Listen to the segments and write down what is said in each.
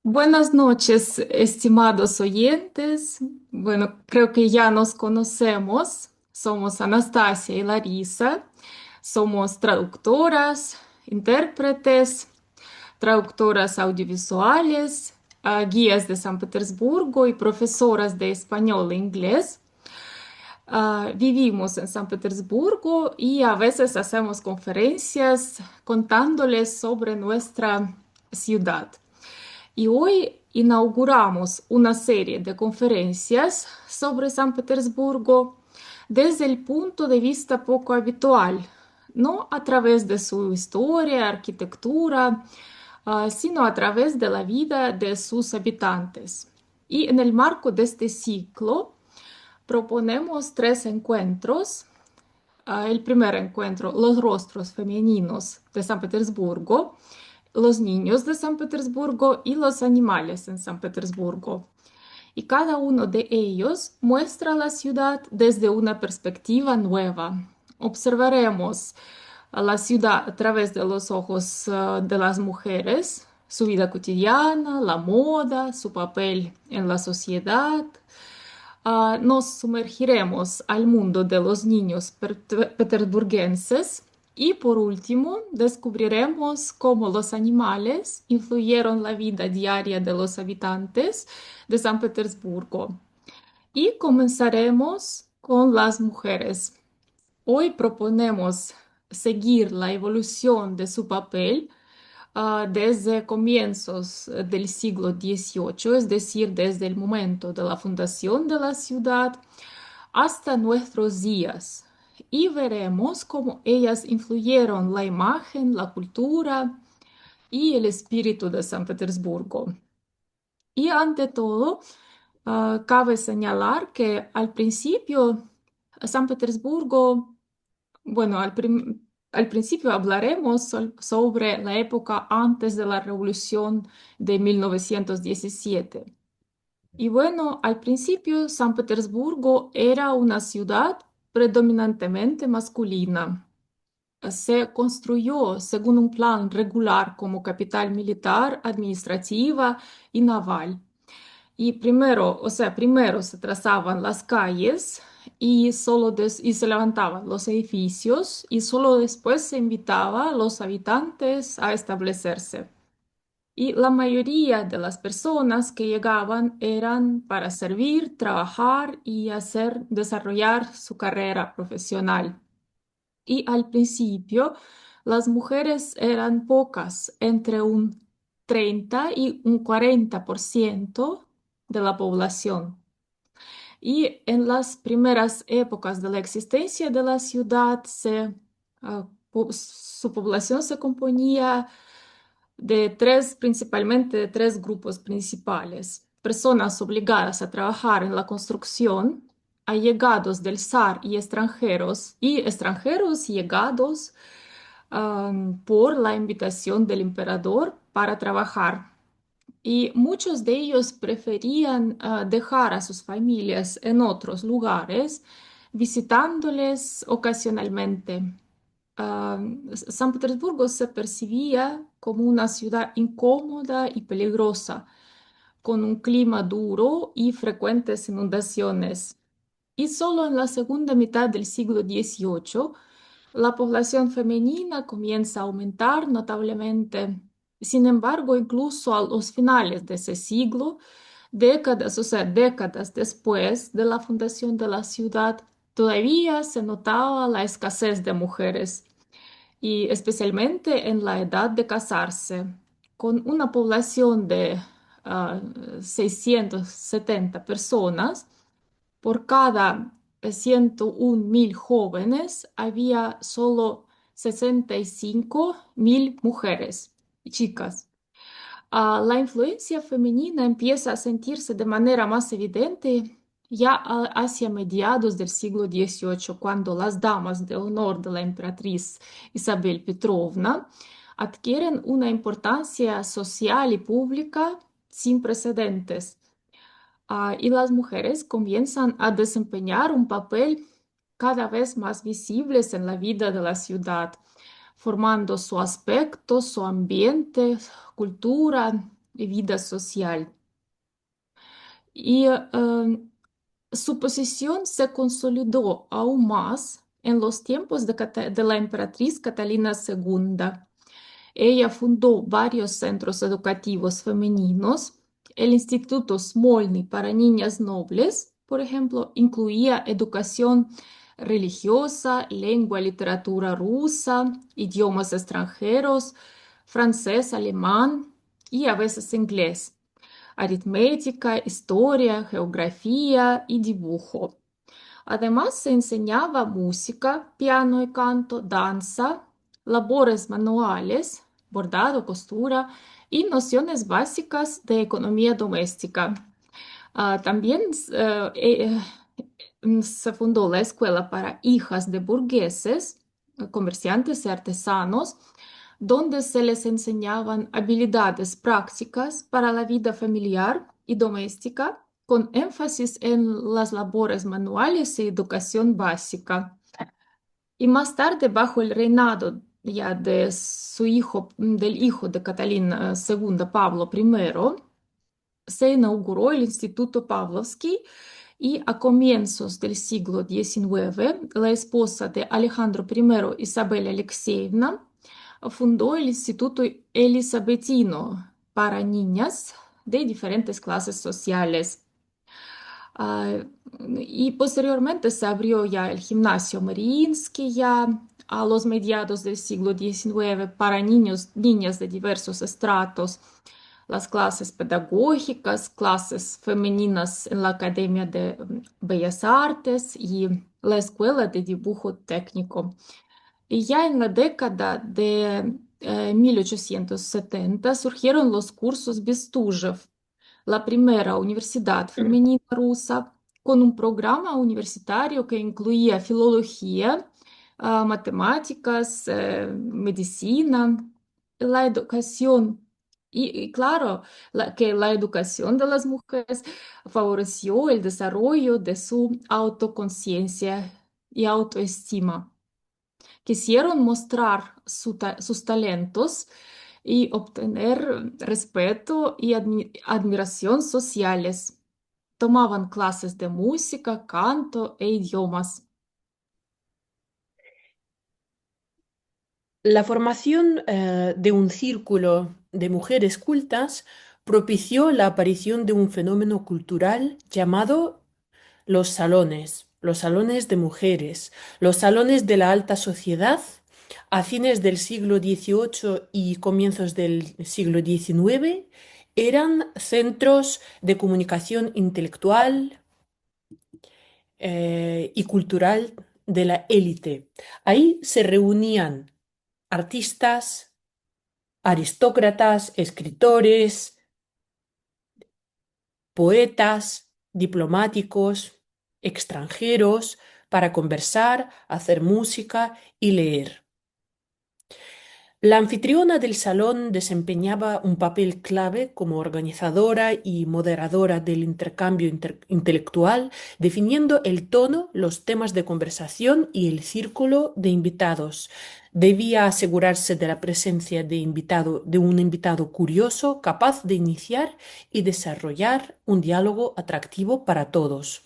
Buenas noches, estimados oyentes. Bueno, creo que ya nos conocemos. Somos Anastasia y Larisa. Somos traductoras, intérpretes, traductoras audiovisuales, guías de San Petersburgo y profesoras de español e inglés. Vivimos en San Petersburgo y a veces hacemos conferencias contándoles sobre nuestra ciudad. Y hoy inauguramos una serie de conferencias sobre San Petersburgo desde el punto de vista poco habitual, no a través de su historia, arquitectura, sino a través de la vida de sus habitantes. Y en el marco de este ciclo proponemos tres encuentros. El primer encuentro, los rostros femeninos de San Petersburgo, los niños de San Petersburgo y los animales en San Petersburgo. Y cada uno de ellos muestra la ciudad desde una perspectiva nueva. Observaremos a la ciudad a través de los ojos de las mujeres, su vida cotidiana, la moda, su papel en la sociedad. Nos sumergiremos al mundo de los niños petersburguenses y por último descubriremos cómo los animales influyeron la vida diaria de los habitantes de San Petersburgo. Y comenzaremos con las mujeres. Hoy proponemos seguir la evolución de su papel desde comienzos del siglo XVIII, es decir, desde el momento de la fundación de la ciudad hasta nuestros días. Y veremos cómo ellas influyeron la imagen, la cultura y el espíritu de San Petersburgo. Y ante todo, cabe señalar que al principio San Petersburgo, bueno, al principio hablaremos sobre la época antes de la Revolución de 1917. Y bueno, al principio San Petersburgo era una ciudad predominantemente masculina. Se construyó según un plan regular como capital militar, administrativa y naval. Y primero, o sea, primero se trazaban las calles y se levantaban los edificios y solo después se invitaba a los habitantes a establecerse. Y la mayoría de las personas que llegaban eran para servir, trabajar y desarrollar su carrera profesional. Y al principio las mujeres eran pocas, entre un 30 y un 40% de la población. Y en las primeras épocas de la existencia de la ciudad, su población se componía principalmente de tres grupos principales: personas obligadas a trabajar en la construcción, allegados del zar y extranjeros llegados por la invitación del emperador para trabajar. Y muchos de ellos preferían dejar a sus familias en otros lugares, visitándoles ocasionalmente. Ah, San Petersburgo se percibía como una ciudad incómoda y peligrosa, con un clima duro y frecuentes inundaciones. Y solo en la segunda mitad del siglo XVIII, la población femenina comienza a aumentar notablemente. Sin embargo, incluso a los finales de ese siglo, décadas, o sea, décadas después de la fundación de la ciudad, todavía se notaba la escasez de mujeres y especialmente en la edad de casarse. Con una población de ah, 670 personas, por cada 101.000 jóvenes había solo 65.000 mujeres y chicas. La influencia femenina empieza a sentirse de manera más evidente ya hacia mediados del siglo XVIII, cuando las damas de honor de la emperatriz Isabel Petrovna adquieren una importancia social y pública sin precedentes. Y las mujeres comienzan a desempeñar un papel cada vez más visible en la vida de la ciudad, formando su aspecto, su ambiente, cultura vida social. Y su posición se consolidó aún más en los tiempos de la emperatriz Catalina II. Ella fundó varios centros educativos femeninos. El Instituto Smolny para niñas nobles, por ejemplo, incluía educación religiosa, lengua y literatura rusa, idiomas extranjeros, francés, alemán y a veces inglés, aritmética, historia, geografía y dibujo. Además, se enseñaba música, piano y canto, danza, labores manuales, bordado, costura y nociones básicas de economía doméstica. También se fundó la escuela para hijas de burgueses, comerciantes y artesanos, donde se les enseñaban habilidades prácticas para la vida familiar y doméstica, con énfasis en las labores manuales y educación básica. Y más tarde, bajo el reinado ya de su hijo, del hijo de Catalina II, Pablo I, se inauguró el Instituto Pavlovsky y a comienzos del siglo XIX, la esposa de Alejandro I, Isabel Alexeevna, fundó el Instituto Elisabetino para niñas de diferentes clases sociales. Ah, y posteriormente se abrió ya el gimnasio Mariinsky ya a los mediados del siglo XIX para niños, niñas de diversos estratos, las clases pedagógicas, clases femeninas en la Academia de Bellas Artes y la Escuela de Dibujo Técnico. Y ya en la década de 1870 surgieron los cursos Bestuzhev, la primera universidad femenina rusa, con un programa universitario que incluía filología, matemáticas, medicina, la educación. Y claro, que la educación de las mujeres favoreció el desarrollo de su autoconciencia y autoestima. Quisieron mostrar sus talentos y obtener respeto y admiración sociales. Tomaban clases de música, canto e idiomas. La formación de un círculo de mujeres cultas propició la aparición de un fenómeno cultural llamado los salones de mujeres, los salones de la alta sociedad a fines del siglo XVIII y comienzos del siglo XIX eran centros de comunicación intelectual y cultural de la élite. Ahí se reunían artistas, aristócratas, escritores, poetas, diplomáticos, extranjeros, para conversar, hacer música y leer. La anfitriona del salón desempeñaba un papel clave como organizadora y moderadora del intercambio intelectual, definiendo el tono, los temas de conversación y el círculo de invitados. Debía asegurarse de la presencia de un invitado curioso, capaz de iniciar y desarrollar un diálogo atractivo para todos.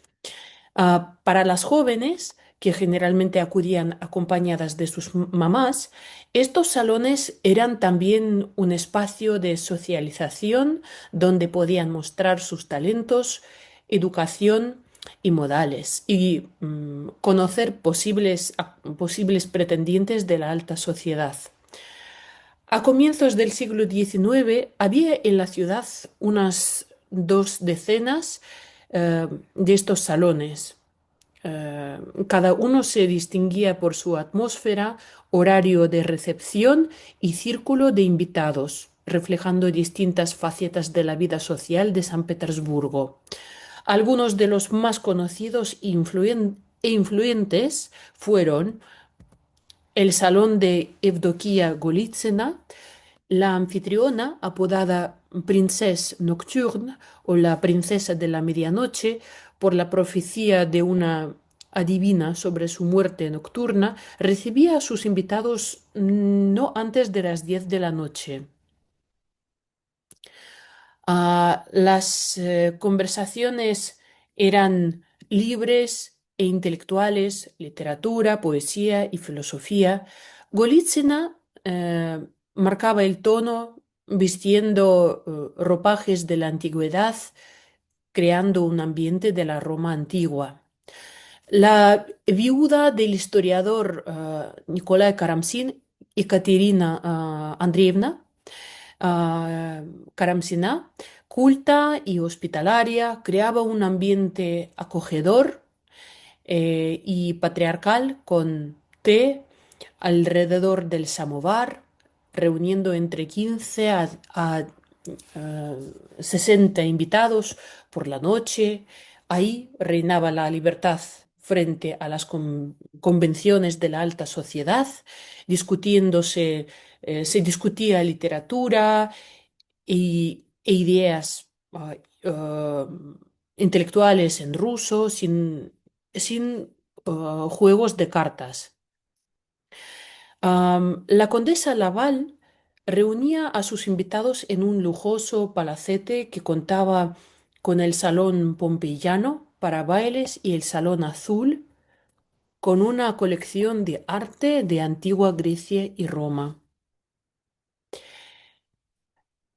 Para las jóvenes, que generalmente acudían acompañadas de sus mamás, estos salones eran también un espacio de socialización donde podían mostrar sus talentos, educación y modales y conocer posibles pretendientes de la alta sociedad. A comienzos del siglo XIX había en la ciudad unas 2 decenas de estos salones. Cada uno se distinguía por su atmósfera, horario de recepción y círculo de invitados, reflejando distintas facetas de la vida social de San Petersburgo. Algunos de los más conocidos e influyentes fueron el Salón de Evdokia Golitsina, la anfitriona, apodada Princesse Nocturne o la Princesa de la Medianoche, por la profecía de una adivina sobre su muerte nocturna, recibía a sus invitados no antes de las 10 de la noche. Las conversaciones eran libres e intelectuales, literatura, poesía y filosofía. Golitsina marcaba el tono vistiendo ropajes de la antigüedad, creando un ambiente de la Roma antigua. La viuda del historiador Nikolai Karamzin, Ekaterina Andreevna, ah, Karamzina, culta y hospitalaria, creaba un ambiente acogedor y patriarcal con té alrededor del samovar, reuniendo entre 15 a 60 invitados por la noche. Ahí reinaba la libertad frente a las convenciones de la alta sociedad, discutiéndose, se discutía literatura e ideas intelectuales en ruso sin juegos de cartas. La condesa Laval reunía a sus invitados en un lujoso palacete que contaba con el salón pompeyano para bailes y el salón azul, con una colección de arte de antigua Grecia y Roma.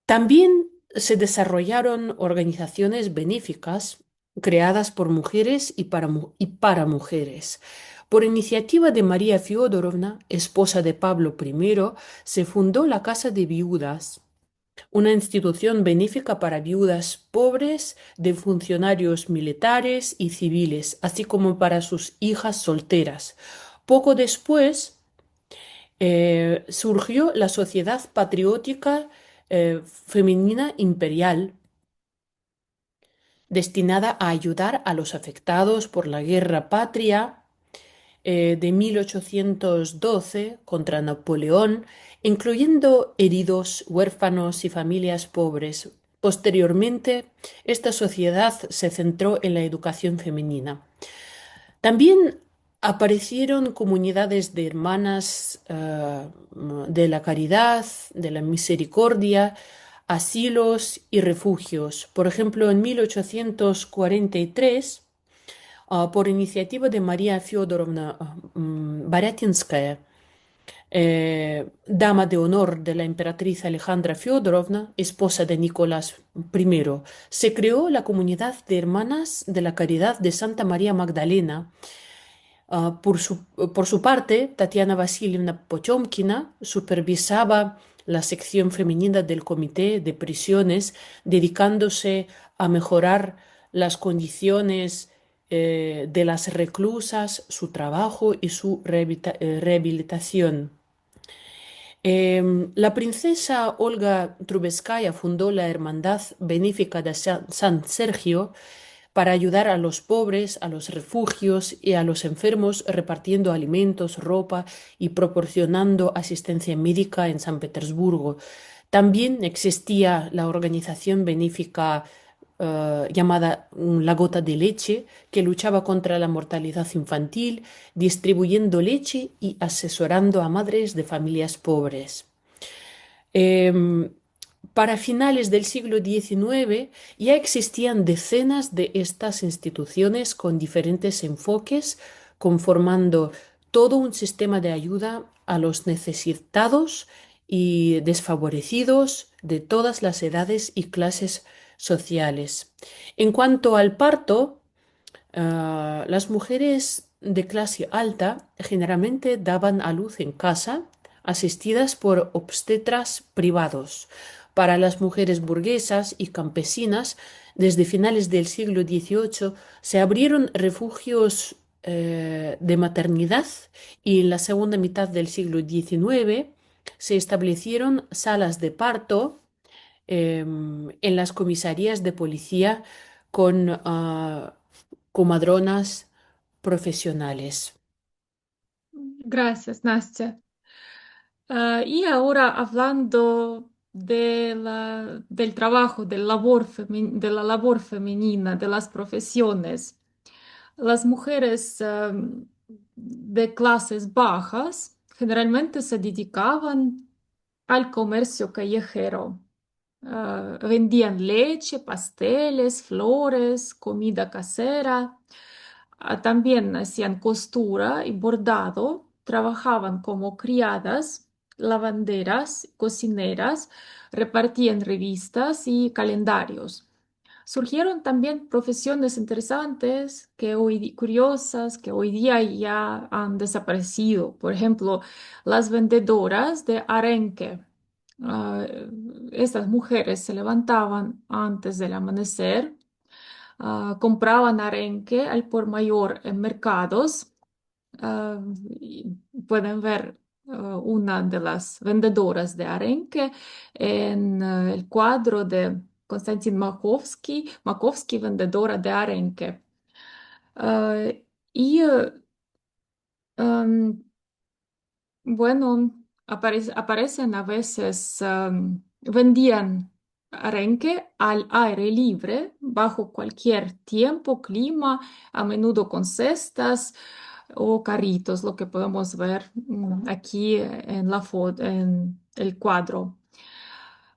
También se desarrollaron organizaciones benéficas creadas por mujeres y para mujeres. Por iniciativa de María Fiodorovna, esposa de Pablo I, se fundó la Casa de Viudas, una institución benéfica para viudas pobres de funcionarios militares y civiles, así como para sus hijas solteras. Poco después, surgió la Sociedad Patriótica Femenina Imperial, destinada a ayudar a los afectados por la Guerra Patria de 1812 contra Napoleón, incluyendo heridos, huérfanos y familias pobres. Posteriormente, esta sociedad se centró en la educación femenina. También aparecieron comunidades de hermanas de la caridad, de la misericordia, asilos y refugios. Por ejemplo, en 1843, por iniciativa de María Fyodorovna Baratinskaya, dama de honor de la emperatriz Alejandra Fyodorovna, esposa de Nicolás I, se creó la comunidad de hermanas de la caridad de Santa María Magdalena. Por su parte, Tatiana Vasilievna Pochomkina supervisaba la sección femenina del Comité de Prisiones, dedicándose a mejorar las condiciones de las reclusas, su trabajo y su rehabilitación. La princesa Olga Trubetskaya fundó la Hermandad Benéfica de San Sergio para ayudar a los pobres, a los refugios y a los enfermos, repartiendo alimentos, ropa y proporcionando asistencia médica en San Petersburgo. También existía la organización benéfica llamada La Gota de Leche, que luchaba contra la mortalidad infantil, distribuyendo leche y asesorando a madres de familias pobres. Em, para finales del siglo XIX ya existían decenas de estas instituciones con diferentes enfoques, conformando todo un sistema de ayuda a los necesitados y desfavorecidos de todas las edades y clases sociales. En cuanto al parto, las mujeres de clase alta generalmente daban a luz en casa, asistidas por obstetras privados. Para las mujeres burguesas y campesinas, desde finales del siglo XVIII se abrieron refugios de maternidad y en la segunda mitad del siglo XIX se establecieron salas de parto en las comisarías de policía con comadronas profesionales. Gracias, Nastya. Y ahora hablando del trabajo, de la labor femenina, de las profesiones, las mujeres de clases bajas generalmente se dedicaban al comercio callejero. vendían leche, pasteles, flores, comida casera. También hacían costura y bordado, trabajaban como criadas, lavanderas, cocineras, repartían revistas y calendarios. Surgieron también profesiones interesantes curiosas que hoy día ya han desaparecido. Por ejemplo, las vendedoras de arenque. Ah, Estas mujeres se levantaban antes del amanecer, compraban arenque al por mayor en mercados. Y pueden ver una de las vendedoras de arenque en el cuadro de Konstantin Makovsky, vendedora de arenque. Ah, y um, bueno, aparecen a veces, vendían arenque al aire libre, bajo cualquier tiempo, clima, a menudo con cestas o carritos, lo que podemos ver aquí en la foto, en el cuadro.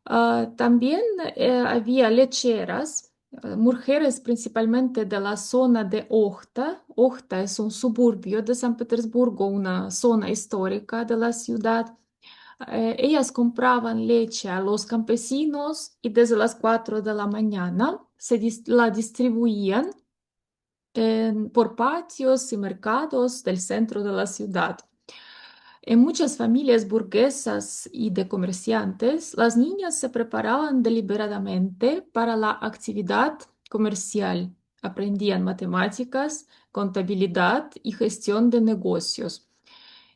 También había lecheras, mujeres principalmente de la zona de Ohta. Ohta es un suburbio de San Petersburgo, una zona histórica de la ciudad. Ellas compraban leche a los campesinos y desde las 4 de la mañana la distribuían por patios y mercados del centro de la ciudad. En muchas familias burguesas y de comerciantes, las niñas se preparaban deliberadamente para la actividad comercial. Aprendían matemáticas, contabilidad y gestión de negocios.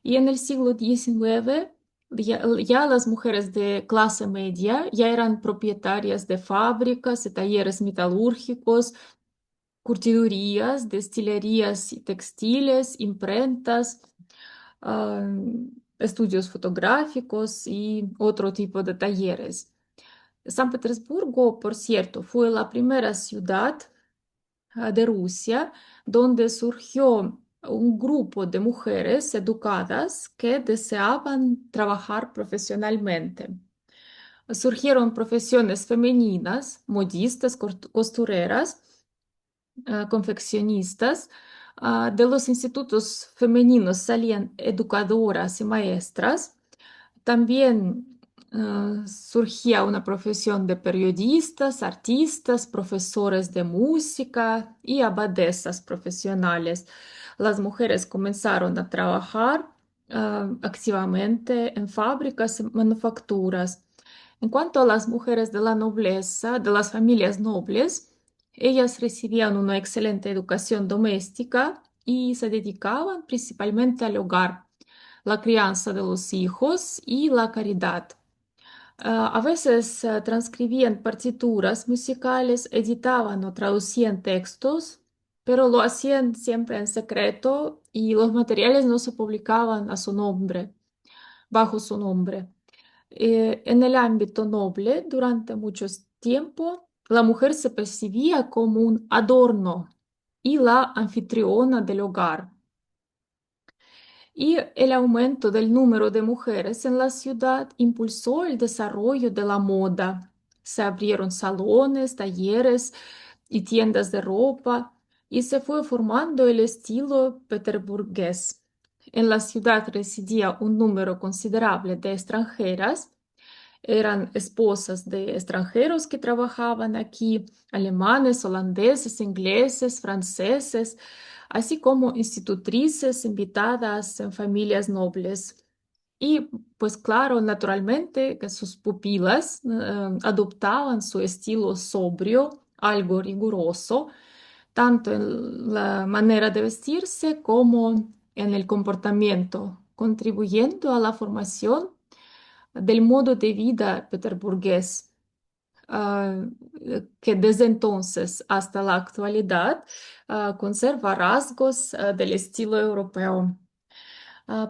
Y en el siglo XIX, ya las mujeres de clase media ya eran propietarias de fábricas y talleres metalúrgicos, curtidurías, destilerías y textiles, imprentas, ah, estudios fotográficos y otro tipo de talleres. San Petersburgo, por cierto, fue la primera ciudad de Rusia donde surgió un grupo de mujeres educadas que deseaban trabajar profesionalmente. Surgieron profesiones femeninas, modistas, costureras, confeccionistas. De los institutos femeninos salían educadoras y maestras. También surgía una profesión de periodistas, artistas, profesores de música y abadesas profesionales. Las mujeres comenzaron a trabajar activamente en fábricas y manufacturas. En cuanto a las mujeres de la nobleza, de las familias nobles, ellas recibían una excelente educación doméstica y se dedicaban principalmente al hogar, la crianza de los hijos y la caridad. A veces transcribían partituras musicales, editaban o traducían textos, pero lo hacían siempre en secreto y los materiales no se publicaban a su nombre, bajo su nombre. En el ámbito noble, durante mucho tiempo, la mujer se percibía como un adorno y la anfitriona del hogar. Y el aumento del número de mujeres en la ciudad impulsó el desarrollo de la moda. Se abrieron salones, talleres y tiendas de ropa y se fue formando el estilo peterburgués. En la ciudad residía un número considerable de extranjeras. Eran esposas de extranjeros que trabajaban aquí, alemanes, holandeses, ingleses, franceses, así como institutrices invitadas en familias nobles. Y pues claro, naturalmente que sus pupilas adoptaban su estilo sobrio, algo riguroso, tanto en la manera de vestirse como en el comportamiento, contribuyendo a la formación del modo de vida peterburgués, ah, que desde entonces hasta la actualidad conserva rasgos del estilo europeo.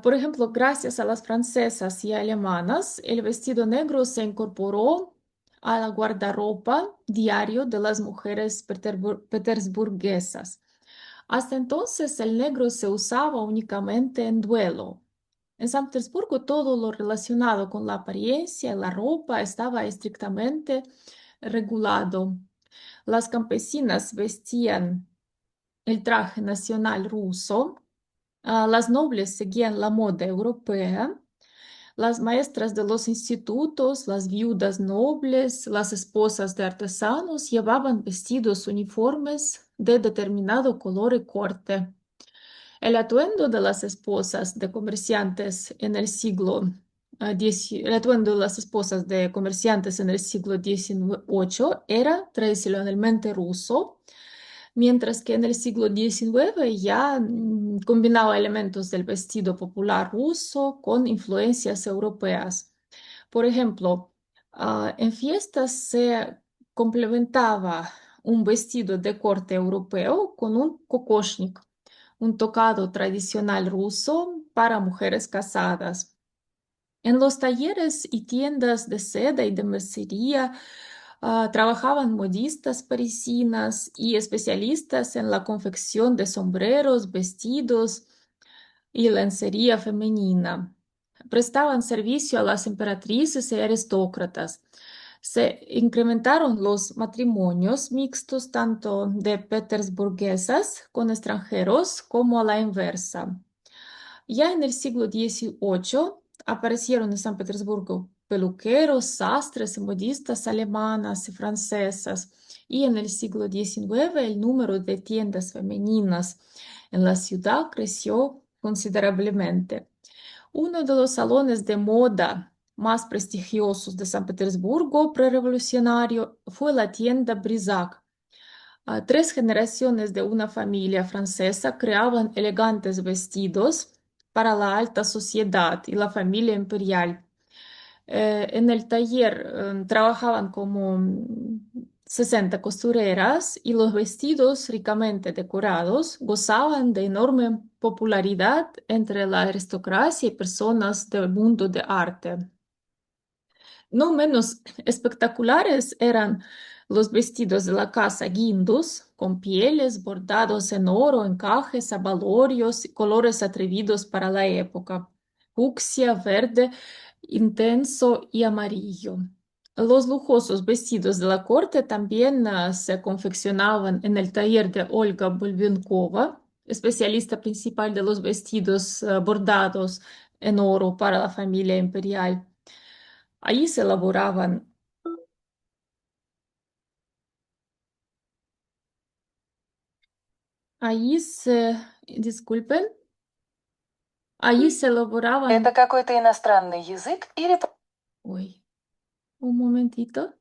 Por ejemplo, gracias a las francesas y alemanas, el vestido negro se incorporó a la guardarropa diario de las mujeres petersburguesas. Hasta entonces el negro se usaba únicamente en duelo. En San Petersburgo todo lo relacionado con la apariencia y la ropa estaba estrictamente regulado. Las campesinas vestían el traje nacional ruso, las nobles seguían la moda europea, las maestras de los institutos, las viudas nobles, las esposas de artesanos llevaban vestidos uniformes de determinado color y corte. El atuendo de las esposas de comerciantes en el el atuendo de las esposas de comerciantes en el siglo XVIII era tradicionalmente ruso, mientras que en el siglo XIX ya combinaba elementos del vestido popular ruso con influencias europeas. Por ejemplo, en fiestas se complementaba un vestido de corte europeo con un kokoshnik, un tocado tradicional ruso para mujeres casadas. En los talleres y tiendas de seda y de mercería trabajaban modistas parisinas y especialistas en la confección de sombreros, vestidos y lencería femenina. Prestaban servicio a las emperatrices y aristócratas. Se incrementaron los matrimonios mixtos tanto de petersburguesas con extranjeros como a la inversa. Ya en el siglo XVIII aparecieron en San Petersburgo peluqueros, sastres y modistas alemanas y francesas. Y en el siglo XIX el número de tiendas femeninas en la ciudad creció considerablemente. Uno de los salones de moda más prestigiosos de San Petersburgo prerevolucionario fue la tienda Brisac. Tres generaciones de una familia francesa creaban elegantes vestidos para la alta sociedad y la familia imperial. En el taller trabajaban como 60 costureras y los vestidos ricamente decorados gozaban de enorme popularidad entre la aristocracia y personas del mundo de arte. No menos espectaculares eran los vestidos de la casa Guindus, con pieles bordados en oro, encajes, abalorios y colores atrevidos para la época, fucsia, verde, intenso y amarillo. Los lujosos vestidos de la corte también se confeccionaban en el taller de Olga Bulbenkova, especialista principal de los vestidos bordados en oro para la familia imperial. Allí se elaboraban, allí se, disculpen, allí se Это elaboraban, какой-то иностранный язык или... uy, un momentito.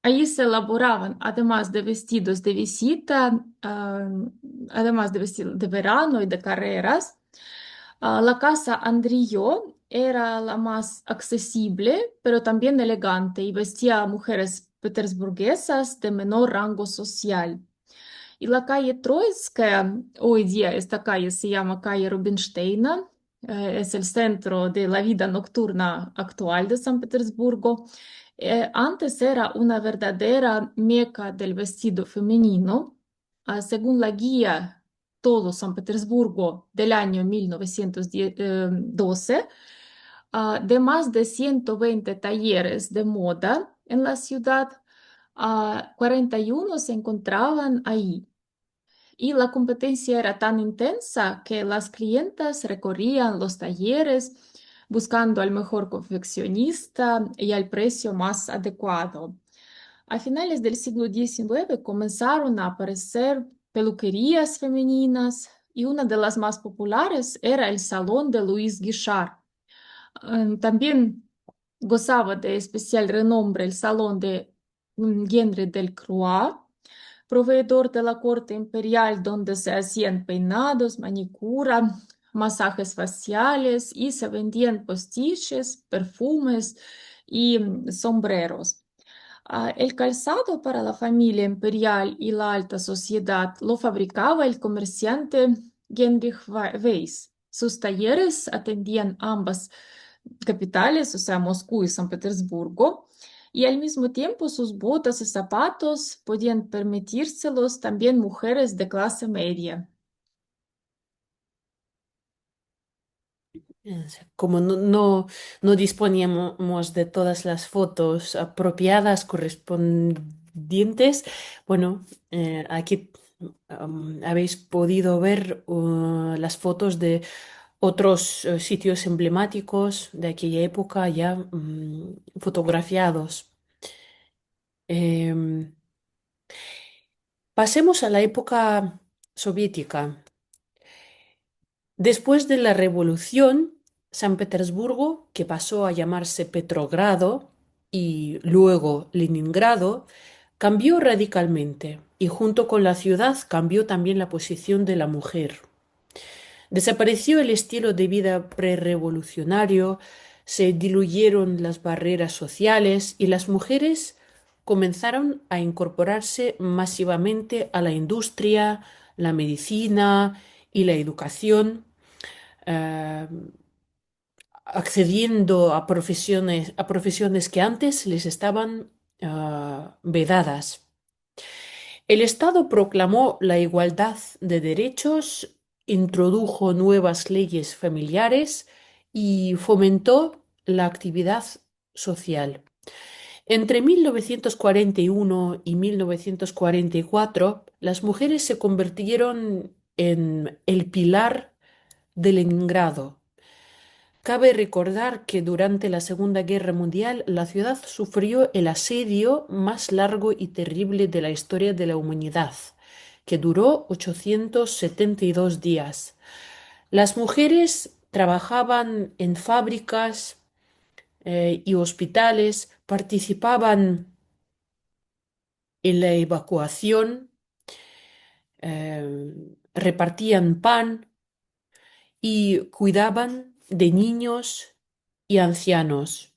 Allí se elaboraban, además de vestidos de visita, además de vestidos de verano y de carreras. La casa Andrillo era la más accesible, pero también elegante y vestía a mujeres petersburguesas de menor rango social. Y la calle Troitskaya, hoy día esta calle se llama calle Rubinsteina, es el centro de la vida nocturna actual de San Petersburgo. Antes era una verdadera meca del vestido femenino. Según la guía Todo San Petersburgo del año 1912, de más de 120 talleres de moda en la ciudad, 41 se encontraban ahí. Y la competencia era tan intensa que las clientas recorrían los talleres buscando al mejor confeccionista y al precio más adecuado. A finales del siglo XIX comenzaron a aparecer peluquerías femeninas y una de las más populares era el Salón de Louis Guichard. También gozaba de especial renombre el Salón de Henri Delcroix, proveedor de la corte imperial donde se hacían peinados, manicura, masajes faciales y se vendían postiches, perfumes y sombreros. El calzado para la familia imperial y la alta sociedad lo fabricaba el comerciante Heinrich Weiss. Sus talleres atendían ambas capitales, o sea, Moscú y San Petersburgo, y al mismo tiempo sus botas y zapatos podían permitírselos también mujeres de clase media. Como no disponíamos de todas las fotos apropiadas, correspondientes, bueno, aquí habéis podido ver las fotos de otros sitios emblemáticos de aquella época ya fotografiados. Em, Pasemos a la época soviética. Después de la revolución, San Petersburgo, que pasó a llamarse Petrogrado y luego Leningrado, cambió radicalmente y junto con la ciudad cambió también la posición de la mujer. Desapareció el estilo de vida prerevolucionario, se diluyeron las barreras sociales y las mujeres comenzaron a incorporarse masivamente a la industria, la medicina y la educación, eh, accediendo a profesiones que antes les estaban vedadas. El Estado proclamó la igualdad de derechos, introdujo nuevas leyes familiares y fomentó la actividad social. Entre 1941 y 1944, las mujeres se convirtieron en el pilar de Leningrado. Cabe recordar que durante la Segunda Guerra Mundial la ciudad sufrió el asedio más largo y terrible de la historia de la humanidad, que duró 872 días. Las mujeres trabajaban en fábricas y hospitales, participaban en la evacuación, repartían pan y cuidaban de niños y ancianos.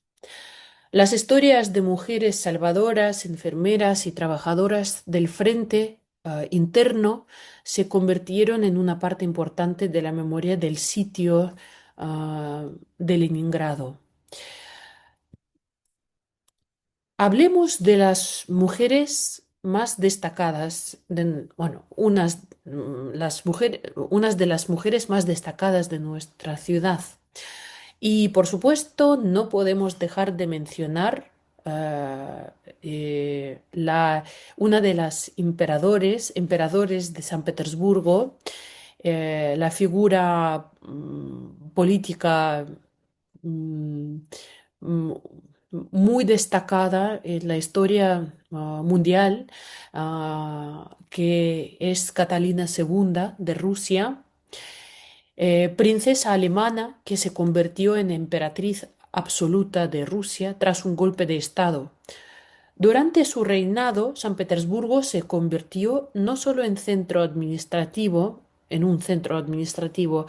Las historias de mujeres salvadoras, enfermeras y trabajadoras del frente interno se convirtieron en una parte importante de la memoria del sitio de Leningrado. Hablemos de las mujeres más destacadas, bueno, unas de las mujeres más destacadas de nuestra ciudad. Y por supuesto, no podemos dejar de mencionar una de las emperadores de San Petersburgo, la figura política mm, mm, muy destacada en la historia mundial, que es Catalina II de Rusia, princesa alemana que se convirtió en emperatriz absoluta de Rusia tras un golpe de estado. Durante su reinado, San Petersburgo se convirtió no solo en un centro administrativo,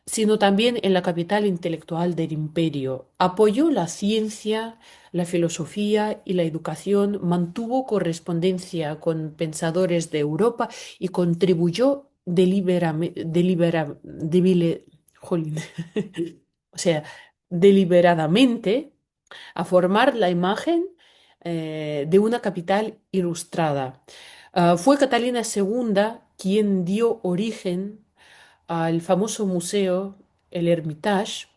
sino también en la capital intelectual del imperio. Apoyó la ciencia, la filosofía y la educación, mantuvo correspondencia con pensadores de Europa y contribuyó jolín, o sea, deliberadamente a formar la imagen de una capital ilustrada. Fue Catalina II quien dio origen al famoso museo, el Hermitage,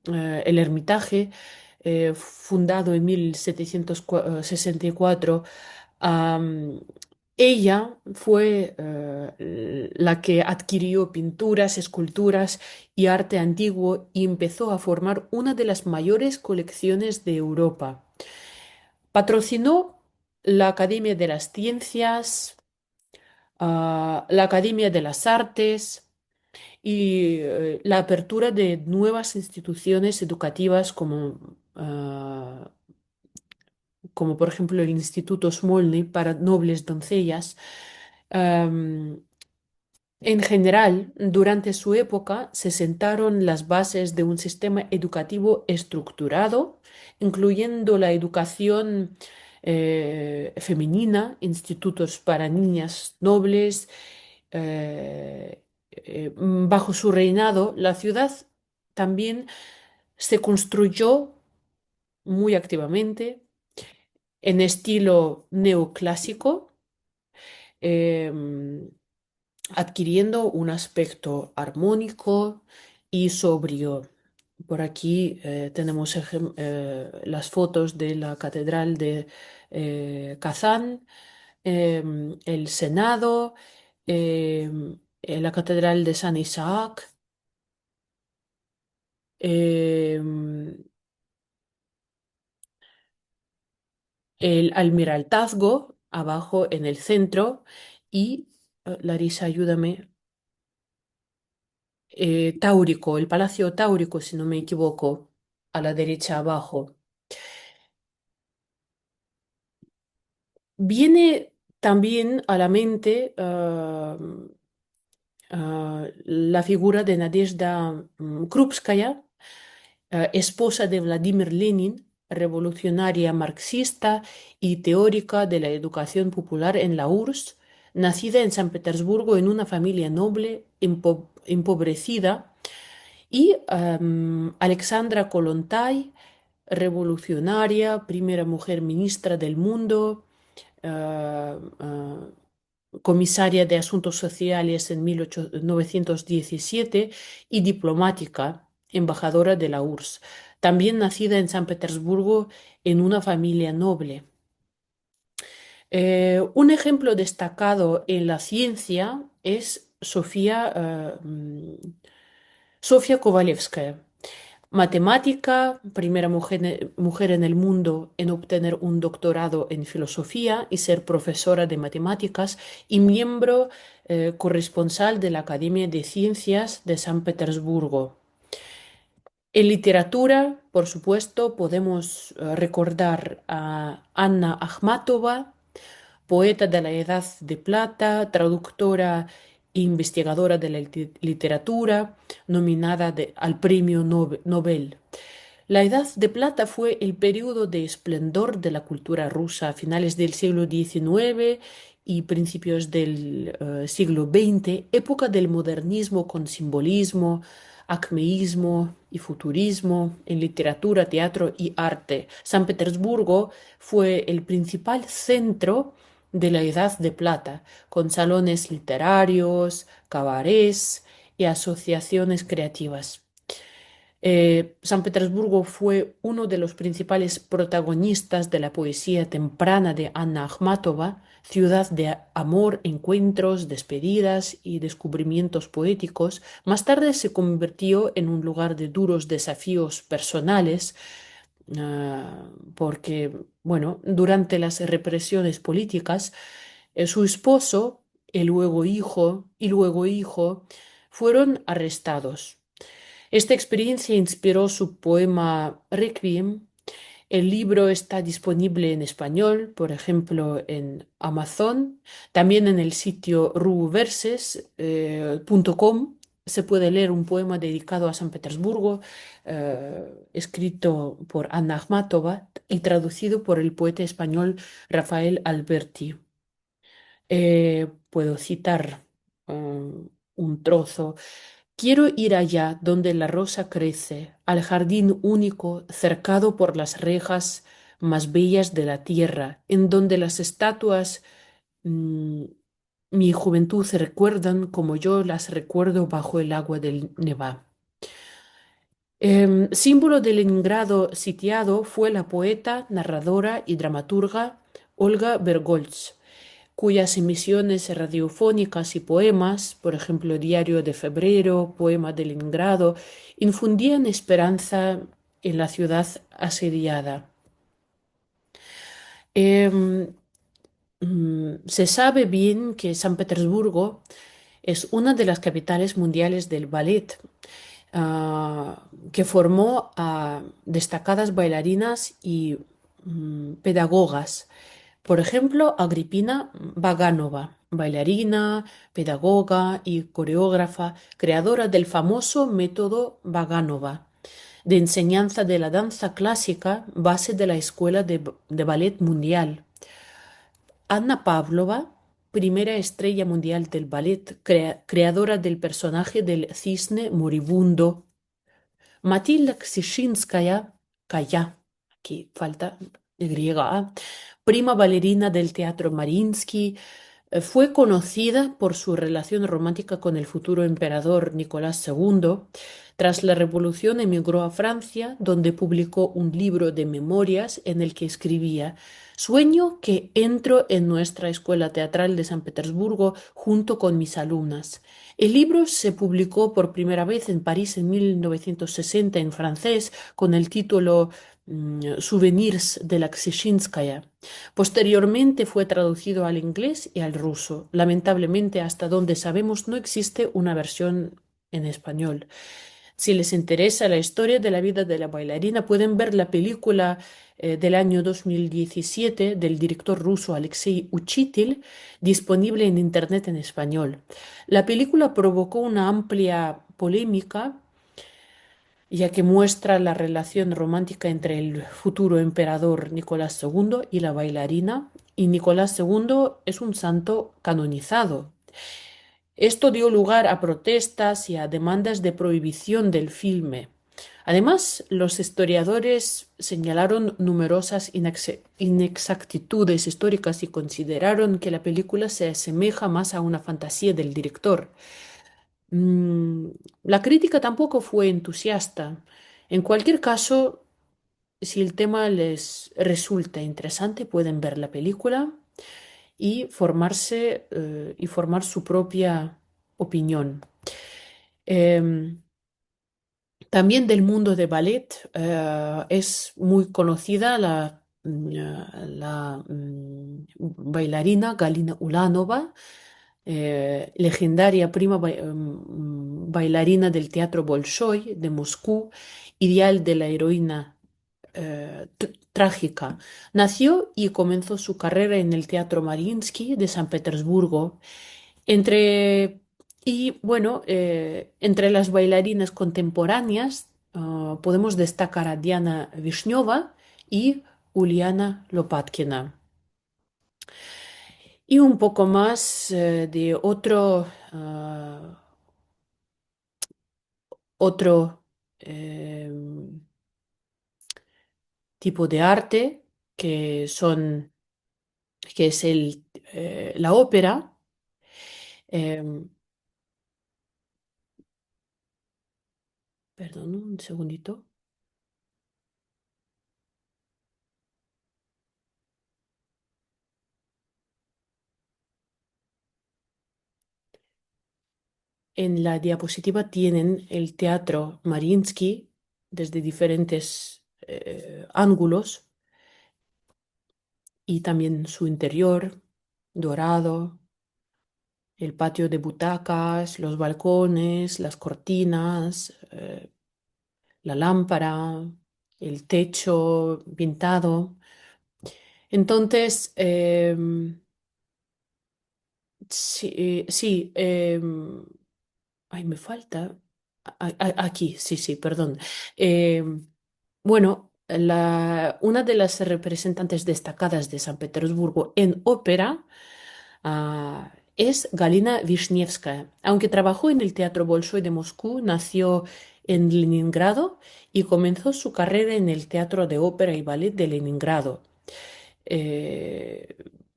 el Hermitage, fundado en 1764. Am, Ella fue la que adquirió pinturas, esculturas y arte antiguo y empezó a formar una de las mayores colecciones de Europa. Patrocinó la Academia de las Ciencias, la Academia de las Artes, y la apertura de nuevas instituciones educativas como por ejemplo el Instituto Smolny para nobles doncellas. Am, en general, durante su época se sentaron las bases de un sistema educativo estructurado, incluyendo la educación femenina, institutos para niñas nobles, bajo su reinado, la ciudad también se construyó muy activamente en estilo neoclásico, em, adquiriendo un aspecto armónico y sobrio. Por aquí tenemos las fotos de la Catedral de Kazán, el Senado, la Catedral de San Isaac, em, el Almirantazgo abajo en el centro y, Larisa, ayúdame, Táurico, el Palacio Táurico, si no me equivoco, a la derecha abajo. Viene también a la mente la figura de Nadezhda Krupskaya, esposa de Vladimir Lenin, revolucionaria marxista y teórica de la educación popular en la URSS, nacida en San Petersburgo en una familia noble empobrecida, y Alexandra Kollontai, revolucionaria, primera mujer ministra del mundo, ah, ah, comisaria de Asuntos Sociales en 1917 y diplomática, embajadora de la URSS, también nacida en San Petersburgo en una familia noble. Un ejemplo destacado en la ciencia es Sofía Kovalevskaya, matemática, primera mujer en el mundo en obtener un doctorado en filosofía y ser profesora de matemáticas y miembro corresponsal de la Academia de Ciencias de San Petersburgo. En literatura, por supuesto, podemos recordar a Anna Akhmatova, poeta de la Edad de Plata, traductora e investigadora de la literatura, nominada al Premio Nobel. La Edad de Plata fue el periodo de esplendor de la cultura rusa a finales del siglo XIX y principios del siglo XX, época del modernismo con simbolismo, acmeísmo y futurismo en literatura, teatro y arte. San Petersburgo fue el principal centro de la Edad de Plata, con salones literarios, cabarets y asociaciones creativas. San Petersburgo fue uno de los principales protagonistas de la poesía temprana de Anna Akhmatova, ciudad de amor, encuentros, despedidas y descubrimientos poéticos. Más tarde se convirtió en un lugar de duros desafíos personales, porque, bueno, durante las represiones políticas, su esposo y luego hijo fueron arrestados. Esta experiencia inspiró su poema Requiem. El libro está disponible en español, por ejemplo, en Amazon. También en el sitio ruverses.com se puede leer un poema dedicado a San Petersburgo, escrito por Anna Akhmatova y traducido por el poeta español Rafael Alberti. Puedo citar un trozo. Quiero ir allá donde la rosa crece, al jardín único cercado por las rejas más bellas de la tierra, en donde las estatuas mm, mi juventud recuerdan como yo las recuerdo bajo el agua del Neva. Símbolo de Leningrado sitiado fue la poeta, narradora y dramaturga Olga Bergolz, cuyas emisiones radiofónicas y poemas, por ejemplo, Diario de Febrero, Poema de Leningrado, infundían esperanza en la ciudad asediada. Em, Se sabe bien que San Petersburgo es una de las capitales mundiales del ballet, que formó a destacadas bailarinas y pedagogas. Por ejemplo, Agripina Vaganova, bailarina, pedagoga y coreógrafa, creadora del famoso método Vaganova, de enseñanza de la danza clásica, base de la Escuela de Ballet Mundial. Anna Pavlova, primera estrella mundial del ballet, creadora del personaje del cisne moribundo. Matilda Ksishinskaya, Kaya, aquí falta Y, prima bailarina del Teatro Mariinsky, fue conocida por su relación romántica con el futuro emperador Nicolás II. Tras la Revolución emigró a Francia, donde publicó un libro de memorias en el que escribía: Sueño que entro en nuestra escuela teatral de San Petersburgo junto con mis alumnas. El libro se publicó por primera vez en París en 1960 en francés con el título Souvenirs de la Ksishinskaya. Posteriormente fue traducido al inglés y al ruso. Lamentablemente, hasta donde sabemos, no existe una versión en español. Si les interesa la historia de la vida de la bailarina, pueden ver la película del año 2017 del director ruso Alexei Uchitil, disponible en Internet en español. La película provocó una amplia polémica, ya que muestra la relación romántica entre el futuro emperador Nicolás II y la bailarina, y Nicolás II es un santo canonizado. Esto dio lugar a protestas y a demandas de prohibición del filme. Además, los historiadores señalaron numerosas inexactitudes históricas y consideraron que la película se asemeja más a una fantasía del director. Mm, la crítica tampoco fue entusiasta. En cualquier caso, si el tema les resulta interesante, pueden ver la película y y formar su propia opinión. Em, También del mundo de ballet es muy conocida la bailarina Galina Ulanova, legendaria prima bailarina del Teatro Bolshoi de Moscú, ideal de la heroína trágica. Nació y comenzó su carrera en el Teatro Mariinsky de San Petersburgo. Entre, entre las bailarinas contemporáneas podemos destacar a Diana Vishneva y Uliana Lopatkina. Y un poco más de otro tipo de arte que que es la ópera. Em, Perdón, un segundito. En la diapositiva tienen el Teatro Mariinsky desde diferentes ángulos y también su interior dorado, el patio de butacas, los balcones, las cortinas, la lámpara, el techo pintado. Entonces, sí, ay, me falta. Aquí, sí, sí, perdón. Bueno, una de las representantes destacadas de San Petersburgo en ópera es Galina Vishnevskaya. Aunque trabajó en el Teatro Bolshoi de Moscú, nació en Leningrado y comenzó su carrera en el Teatro de Ópera y Ballet de Leningrado. Eh,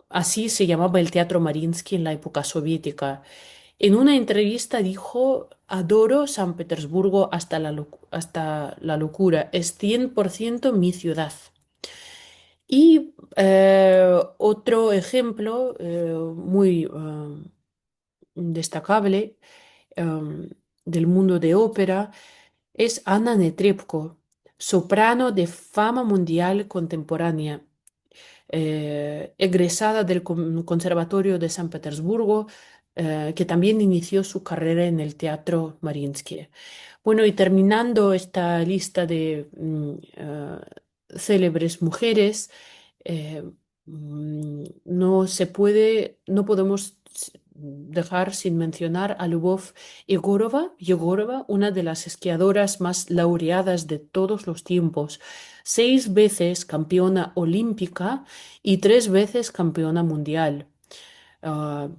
Así se llamaba el Teatro Mariinsky en la época soviética. En una entrevista dijo: Adoro San Petersburgo hasta la locura, es 100% mi ciudad. Y otro ejemplo muy destacable del mundo de ópera es Anna Netrebko, soprano de fama mundial contemporánea, egresada del Conservatorio de San Petersburgo, que también inició su carrera en el Teatro Mariinsky. Bueno, y terminando esta lista de célebres mujeres, eh, no podemos dejar sin mencionar a Lubov Yegorova, una de las esquiadoras más laureadas de todos los tiempos, 6 veces campeona olímpica y 3 veces campeona mundial. Ah,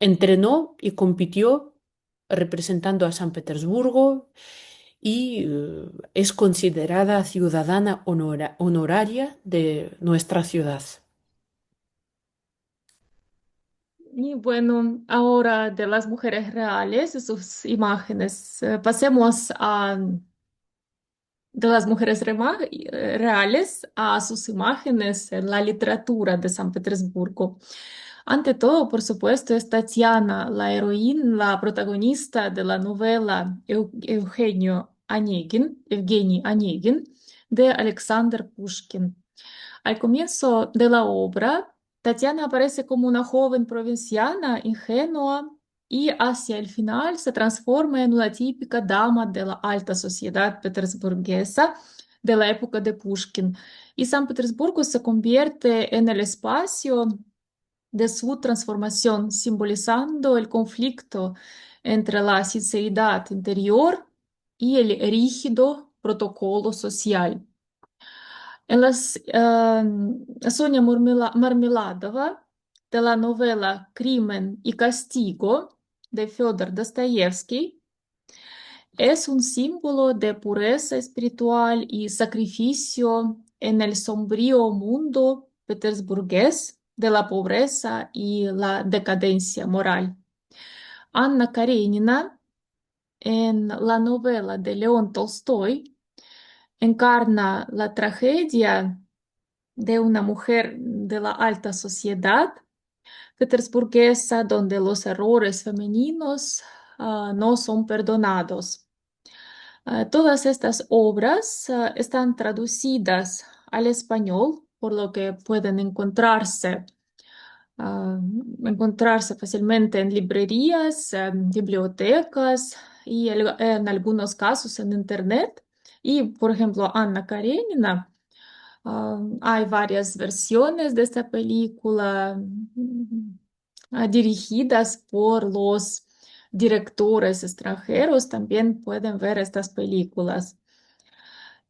entrenó y compitió representando a San Petersburgo y es considerada ciudadana honoraria de nuestra ciudad. Y bueno, ahora de las mujeres reales y sus imágenes, pasemos a de las mujeres reales a sus imágenes en la literatura de San Petersburgo. Ante todo, por supuesto, es Tatiana, la heroína, la protagonista de la novela Evgeny Onegin de Alexander Pushkin. Al comienzo de la obra, Tatiana aparece como una joven provinciana ingenua y hacia el final se transforma en una típica dama de la alta sociedad petersburguesa de la época de Pushkin. Y San Petersburgo se convierte en el espacio de su transformación, simbolizando el conflicto entre la sinceridad interior y el rígido protocolo social. En Sonia Marmeladova, de la novela Crimen y Castigo de Fyodor Dostoyevsky, es un símbolo de pureza espiritual y sacrificio en el sombrío mundo petersburgués de la pobreza y la decadencia moral. Anna Karenina, en la novela de León Tolstoy, encarna la tragedia de una mujer de la alta sociedad petersburguesa donde los errores femeninos no son perdonados. Todas estas obras están traducidas al español, por lo que pueden ah, encontrarse fácilmente en librerías, bibliotecas y en algunos casos en Internet. Y, por ejemplo, Anna Karenina. Hay varias versiones de esta película dirigidas por los directores extranjeros. También pueden ver estas películas.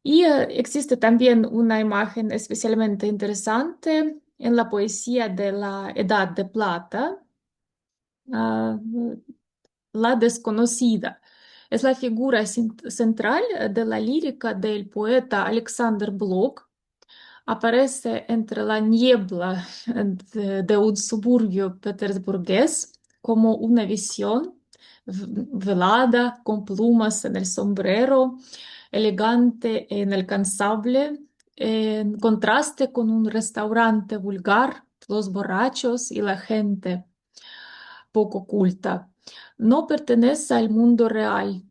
Y existe también una imagen especialmente interesante en la poesía de la Edad de Plata, ah, la desconocida. Es la figura central de la lírica del poeta Alexander Blok. Aparece entre la niebla de un suburbio petersburgués como una visión velada, con plumas en el sombrero, elegante e inalcanzable, en contraste con un restaurante vulgar, los borrachos y la gente poco culta. No pertenece al mundo real.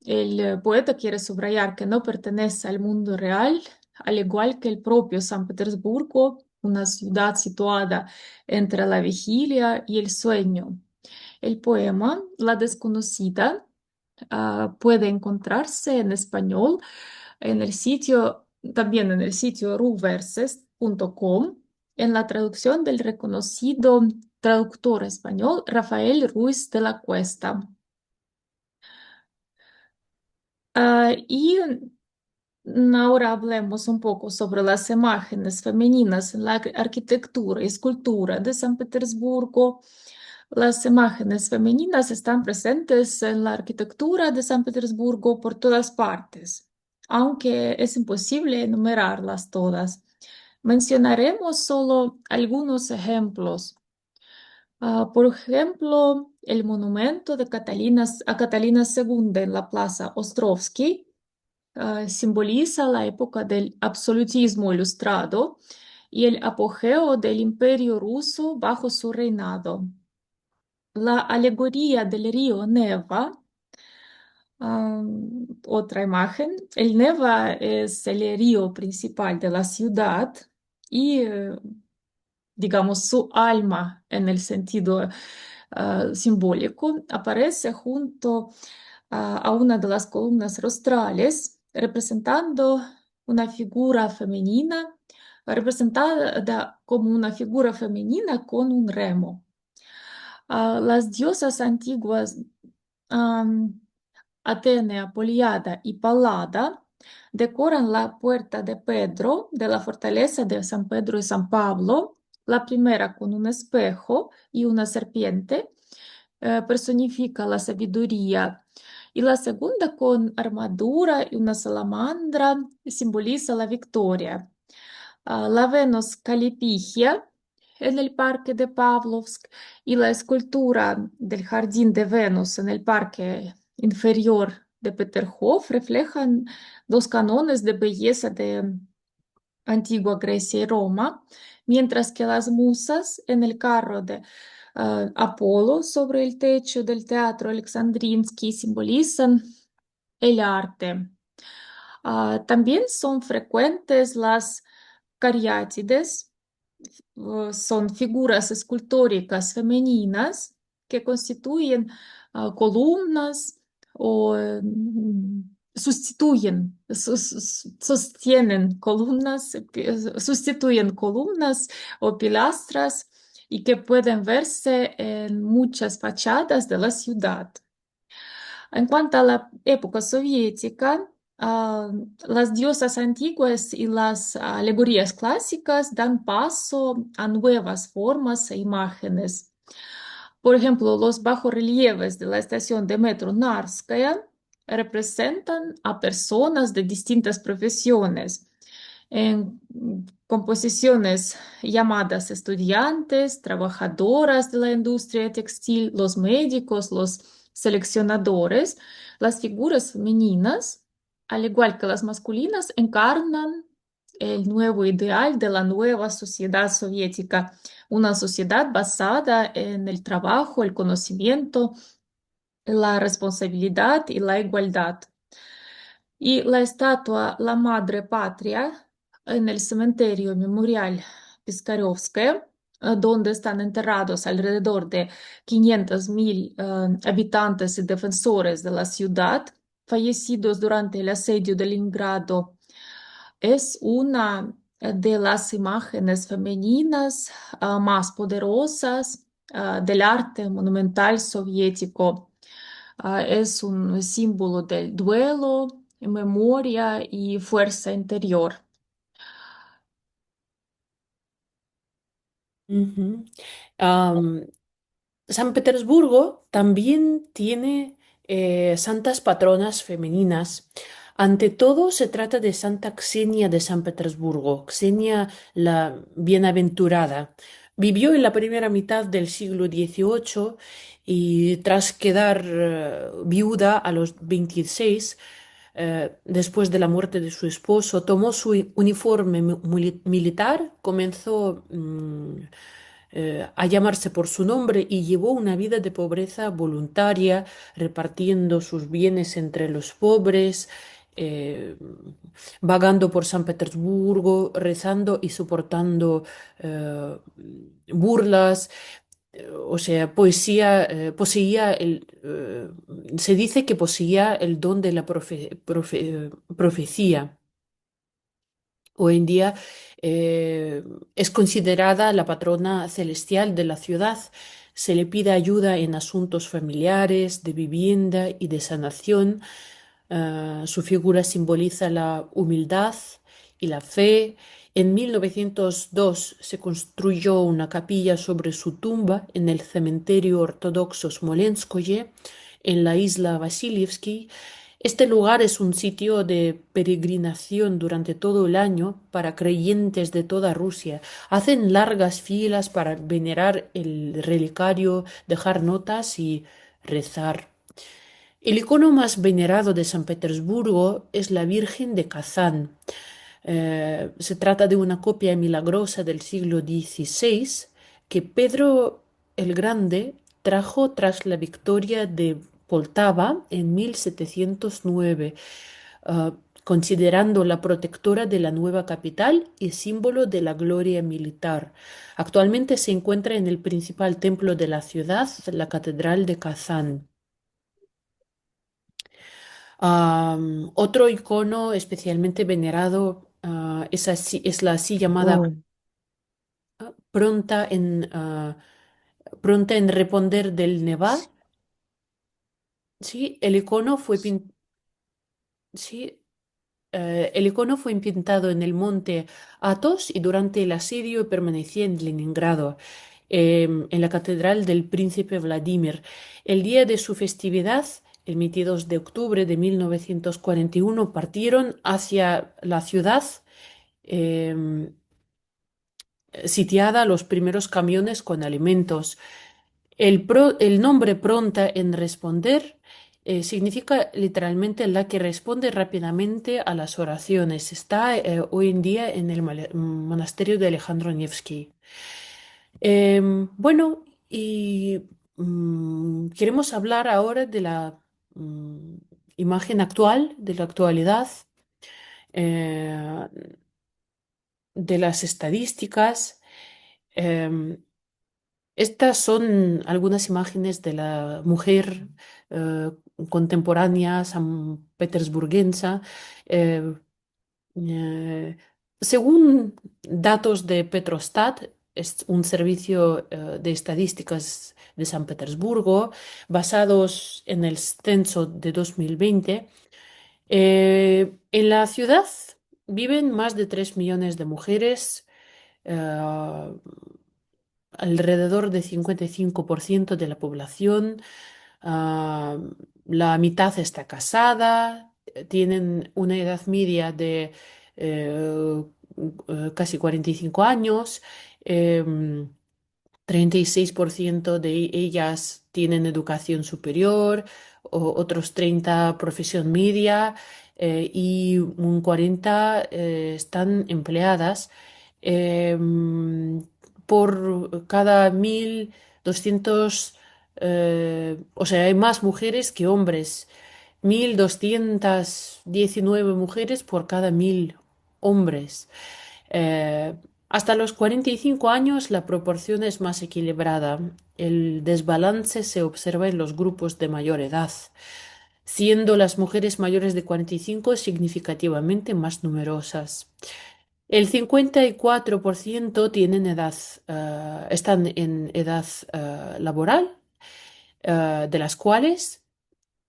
El poeta quiere subrayar que no pertenece al mundo real, al igual que el propio San Petersburgo, una ciudad situada entre la vigilia y el sueño. El poema La desconocida puede encontrarse en español en el sitio, también en el sitio ruverses.com, en la traducción del reconocido traductor español Rafael Ruiz de la Cuesta. Y ahora hablemos un poco sobre las imágenes femeninas en la arquitectura y escultura de San Petersburgo. Las imágenes femeninas están presentes en la arquitectura de San Petersburgo por todas partes, aunque es imposible enumerarlas todas. Mencionaremos solo algunos ejemplos. Por ejemplo, el monumento de a Catalina II en la Plaza Ostrovsky simboliza la época del absolutismo ilustrado y el apogeo del Imperio ruso bajo su reinado. La alegoría del río Neva, otra imagen. El Neva es el río principal de la ciudad y, digamos, su alma en el sentido simbólico aparece junto a una de las columnas rostrales, representando una figura femenina, representada como una figura femenina con un remo. Las diosas antiguas Atenea, Poliada y Pallada decoran la puerta de Pedro de la fortaleza de San Pedro y San Pablo La primera con un espejo y una serpiente personifica la sabiduría. Y la segunda con armadura y una salamandra simboliza la victoria. La Venus Calipigia en el Parque de Pavlovsk y la escultura del Jardín de Venus en el Parque Inferior de Peterhof reflejan los cánones de belleza de antigua Grecia y Roma, mientras que las musas en el carro de Apolo sobre el techo del teatro Alexandrinsky simbolizan el arte. También son frecuentes las cariátides, son figuras escultóricas femeninas que constituyen columnas o sostienen columnas, sustituyen columnas o pilastras y que pueden verse en muchas fachadas de la ciudad. En cuanto a la época soviética, ah, las diosas antiguas y las alegorías clásicas dan paso a nuevas formas e imágenes. Por ejemplo, los bajorrelieves de la estación de metro Narskaya representan a personas de distintas profesiones en composiciones llamadas estudiantes, trabajadoras de la industria textil, los médicos, los seleccionadores. Las figuras femeninas, al igual que las masculinas, encarnan el nuevo ideal de la nueva sociedad soviética, una sociedad basada en el trabajo, el conocimiento, la responsabilidad y la igualdad. Y la estatua La Madre Patria en el cementerio memorial Piskarovskaya, donde están enterrados alrededor de 500.000 habitantes y defensores de la ciudad fallecidos durante el asedio de Leningrado, es una de las imágenes femeninas más poderosas del arte monumental soviético. Es un símbolo del duelo, memoria y fuerza interior. Ujú. Am, San Petersburgo también tiene santas patronas femeninas. Ante todo, se trata de Santa Xenia de San Petersburgo, Xenia la Bienaventurada. Vivió en la primera mitad del siglo XVIII y tras quedar viuda a los 26, después de la muerte de su esposo, tomó su uniforme militar, comenzó a llamarse por su nombre y llevó una vida de pobreza voluntaria, repartiendo sus bienes entre los pobres, eh, vagando por San Petersburgo, rezando y soportando burlas. O sea, poseía se dice que poseía el don de la profecía. Hoy en día eh, es considerada la patrona celestial de la ciudad. Se le pide ayuda en asuntos familiares, de vivienda y de sanación. Su figura simboliza la humildad y la fe. En 1902 se construyó una capilla sobre su tumba en el cementerio ortodoxo Smolenskoye, en la isla Vasilievsky. Este lugar es un sitio de peregrinación durante todo el año para creyentes de toda Rusia. Hacen largas filas para venerar el relicario, dejar notas y rezar. El icono más venerado de San Petersburgo es la Virgen de Kazán. Se trata de una copia milagrosa del siglo XVI que Pedro el Grande trajo tras la victoria de Poltava en 1709, considerando la protectora de la nueva capital y símbolo de la gloria militar. Actualmente se encuentra en el principal templo de la ciudad, la Catedral de Kazán. Otro icono especialmente venerado es la así llamada Oh. pronta en, pronta en responder del Neva. Sí, el icono fue sí, El icono fue pintado en el monte Athos y durante el asedio permanecía en Leningrado, en la Catedral del Príncipe Vladimir. El día de su festividad, el 22 de octubre de 1941, partieron hacia la ciudad em, sitiada los primeros camiones con alimentos. El nombre pronta en responder significa literalmente la que responde rápidamente a las oraciones. Está hoy en día en el monasterio de Alejandro Nevsky. Bueno, y queremos hablar ahora de la mm, imagen actual, de la actualidad, eh, de las estadísticas. Em, Estas son algunas imágenes de la mujer eh, contemporánea san petersburguesa. eh, eh, Según datos de Petrostat, es un servicio de estadísticas de San Petersburgo, basados en el censo de 2020, en la ciudad viven más de 3 millones de mujeres. eh, Alrededor de 55% de la población, ah, la mitad está casada, tienen una edad media de eh, casi 45 años, em, 36% de ellas tienen educación superior, otros 30 profesión media y un 40 están empleadas. Em, por cada 1.200, o sea, hay más mujeres que hombres. 1.219 mujeres por cada 1.000 hombres. Eh, Hasta los 45 años la proporción es más equilibrada. El desbalance se observa en los grupos de mayor edad, siendo las mujeres mayores de 45 significativamente más numerosas. El 54% están en edad laboral, de las cuales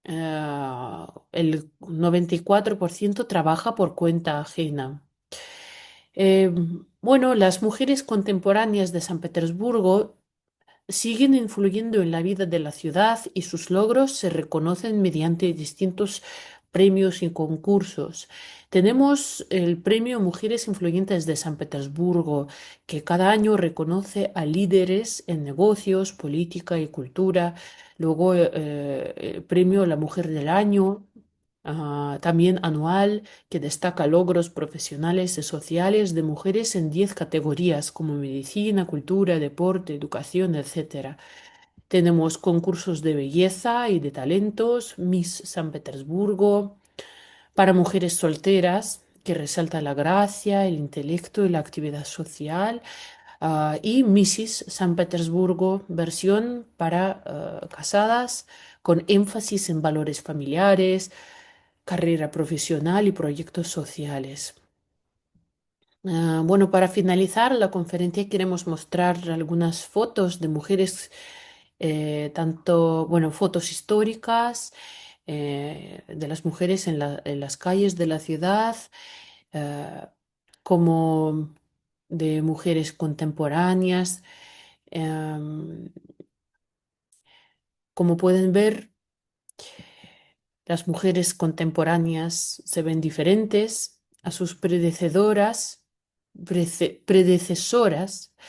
el 94% trabaja por cuenta ajena. Eh, bueno, las mujeres contemporáneas de San Petersburgo siguen influyendo en la vida de la ciudad y sus logros se reconocen mediante distintos premios y concursos. Tenemos el Premio Mujeres Influyentes de San Petersburgo, que cada año reconoce a líderes en negocios, política y cultura. Luego, el Premio La Mujer del Año, también anual, que destaca logros profesionales y sociales de mujeres en 10 categorías, como medicina, cultura, deporte, educación, etc. Tenemos concursos de belleza y de talentos, Miss San Petersburgo, para mujeres solteras, que resalta la gracia, el intelecto y la actividad social, y Mrs. San Petersburgo, versión para casadas, con énfasis en valores familiares, carrera profesional y proyectos sociales. Bueno, para finalizar la conferencia queremos mostrar algunas fotos de mujeres, tanto, bueno, fotos históricas de las mujeres en las calles de la ciudad, eh, como de mujeres contemporáneas. Em, Como pueden ver, las mujeres contemporáneas se ven diferentes a sus predecesoras,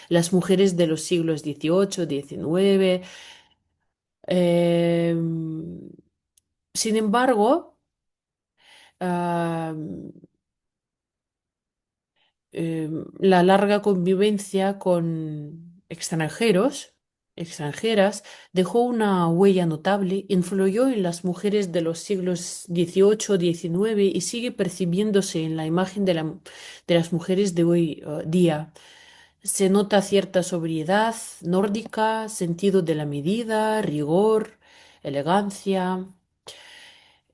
las mujeres de los siglos XVIII, XIX. Em, Sin embargo, ah, la larga convivencia con extranjeras, dejó una huella notable, influyó en las mujeres de los siglos XVIII, XIX y sigue percibiéndose en la imagen de las mujeres de hoy día. Se nota cierta sobriedad nórdica, sentido de la medida, rigor, elegancia.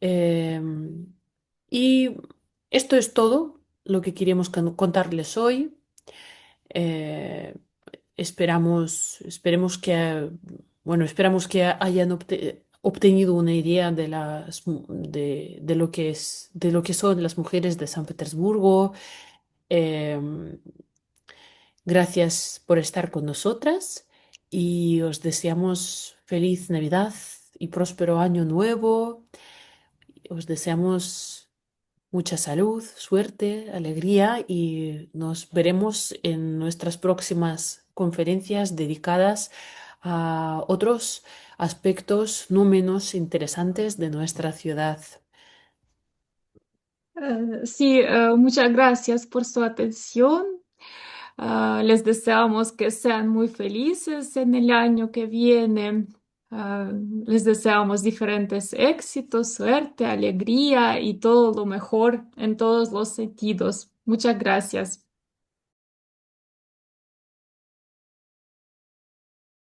Em, y esto es todo lo que queríamos contarles hoy. Eh, esperemos que, bueno, esperamos que hayan obtenido una idea de de lo que de lo que son las mujeres de San Petersburgo. Em, Gracias por estar con nosotras y os deseamos feliz Navidad y próspero año nuevo. Os deseamos mucha salud, suerte, alegría y nos veremos en nuestras próximas conferencias dedicadas a otros aspectos no menos interesantes de nuestra ciudad. Sí, muchas gracias por su atención. Les deseamos que sean muy felices en el año que viene. Les deseamos diferentes éxitos, suerte, alegría y todo lo mejor en todos los sentidos. Muchas gracias.